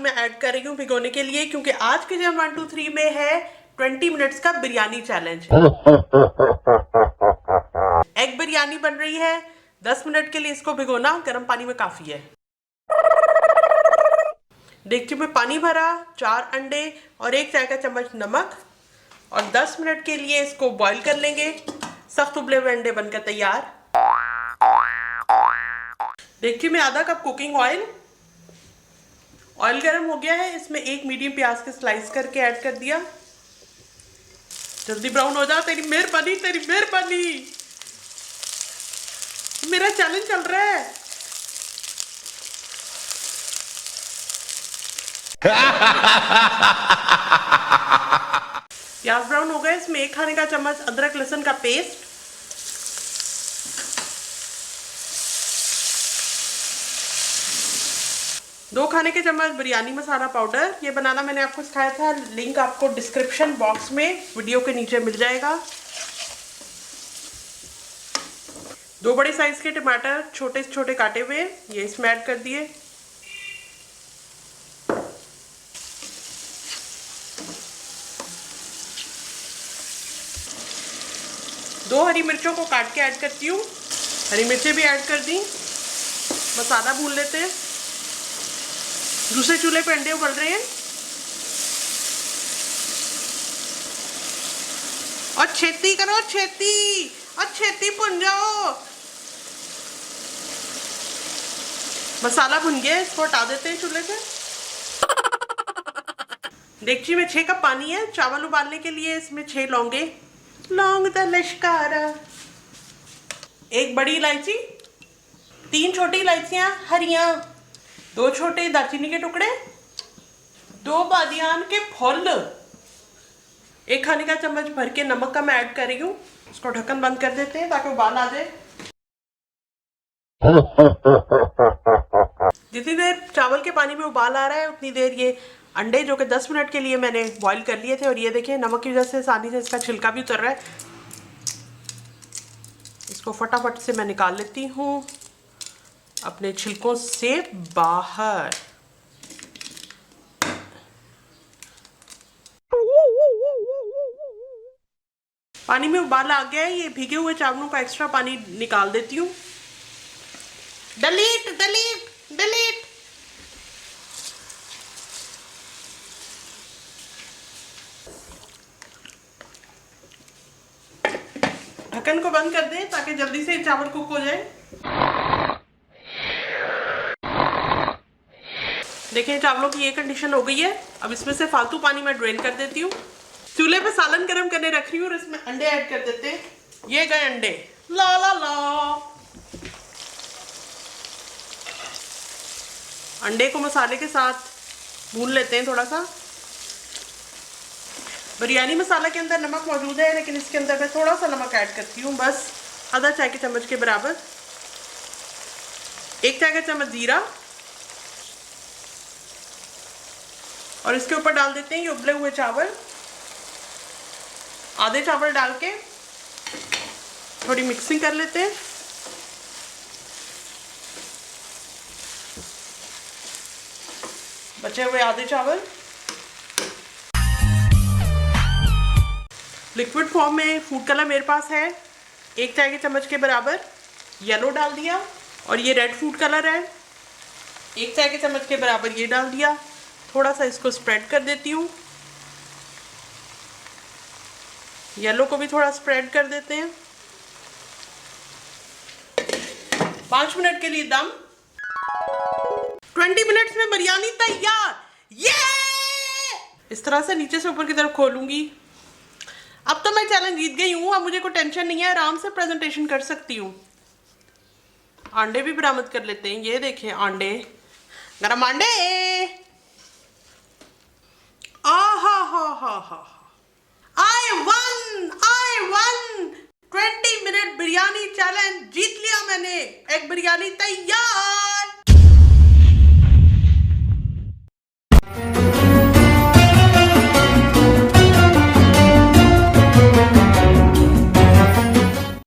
मैं ऐड कर रही हूँ भिगोने के लिए, क्योंकि आज के जो 1 2 3 में है 20 मिनट्स का बिरयानी चैलेंज। एग बिरयानी बन रही है, 10 मिनट के लिए इसको भिगोना गर्म पानी में काफी है। डेगची में पानी भरा, 4 अंडे और 1 चाय का चम्मच नमक, और 10 मिनट के लिए इसको बॉईल कर लेंगे। सख्त उबले हुए अंडे बनकर तैयार। डेगची में आधा कप कुकिंग ऑयल। ऑयल गर्म हो गया है, इसमें 1 मीडियम प्याज के स्लाइस करके ऐड कर दिया। जल्दी ब्राउन हो जा, तेरी मेहरबानी, तेरी मेहरबानी। मेरा चैलेंज चल रहा है। प्याज ब्राउन हो गए, इसमें 1 खाने का चम्मच अदरक लहसुन का पेस्ट, 2 खाने के चम्मच बिरयानी मसाला पाउडर। ये बनाना मैंने आपको सिखाया था, लिंक आपको डिस्क्रिप्शन बॉक्स में वीडियो के नीचे मिल जाएगा। 2 बड़े साइज के टमाटर छोटे छोटे काटे हुए, ये इसमें ऐड कर दिए। दो हरी मिर्चों को काट के ऐड करती हूँ। हरी मिर्चें भी ऐड कर दी। मसाला भून लेते हैं। दूसरे चूल्हे पे अंडे उबल रहे हैं और छेती करो, छेती और छेती भुन जाओ। मसाला भुन गया, इसको हटा देते हैं चूल्हे से। डेगची में 6 कप पानी है। चावल उबालने के लिए इसमें 6 लौंगे, लौंग दा लश्कारा, 1 बड़ी इलायची, 3 छोटी इलायचियां हरियां, 2 छोटे दालचीनी के टुकड़े, 2 बादियान के फूल, 1 खाने का चम्मच भर के नमक का मैं ऐड कर रही हूँ। इसको ढक्कन बंद कर देते हैं ताकि उबाल आ जाए। जितनी देर चावल के पानी में उबाल आ रहा है उतनी देर ये अंडे, जो कि 10 मिनट के लिए मैंने बॉईल कर लिए थे, और ये देखिए नमक की वजह से आसानी से इसका छिलका भी उतर रहा है। इसको फटाफट से मैं निकाल लेती हूँ अपने छिलकों से बाहर। पानी में उबाल आ गया है, ये भीगे हुए चावलों का एक्स्ट्रा पानी निकाल देती हूँ। Delete delete delete. ढक्कन को बंद कर दें ताकि जल्दी से चावल कुक हो जाए। देखिए चावलों की ये कंडीशन हो गई है। अब इसमें से फालतू पानी मैं ड्रेन कर देती हूँ। चूल्हे पे सालन गरम करने रख रही हूँ और इसमें अंडे ऐड कर देते हैं। ये गए अंडे, ला ला ला। अंडे को मसाले के साथ भून लेते हैं थोड़ा सा। बिरयानी मसाला के अंदर नमक मौजूद है, लेकिन इसके अंदर मैं थोड़ा सा नमक ऐड करती हूँ, बस आधा चाय के चम्मच के बराबर। 1 चाय का चम्मच जीरा, और इसके ऊपर डाल देते हैं ये उबले हुए चावल। आधे चावल डाल के थोड़ी मिक्सिंग कर लेते हैं। बचे हुए आधे चावल लिक्विड फॉर्म में फूड कलर मेरे पास है 1 चाय के चम्मच के बराबर। येलो डाल दिया, और ये रेड फूड कलर है 1 चाय के चम्मच के बराबर, ये डाल दिया। थोड़ा सा इसको स्प्रेड कर देती हूँ। येलो को भी थोड़ा स्प्रेड कर देते हैं। 5 मिनट के लिए दम। 20 मिनट्स में बिरयानी तैयार। ये इस तरह से नीचे से ऊपर की तरफ खोलूंगी। अब तो मैं चैलेंज जीत गई हूँ, अब मुझे कोई टेंशन नहीं है, आराम से प्रेजेंटेशन कर सकती हूँ। अंडे भी बरामद कर लेते हैं। ये देखिए अंडे, गरम अंडे। I won 20 minute biryani challenge, जीत लिया मैंने। एग बिरयानी तैयार।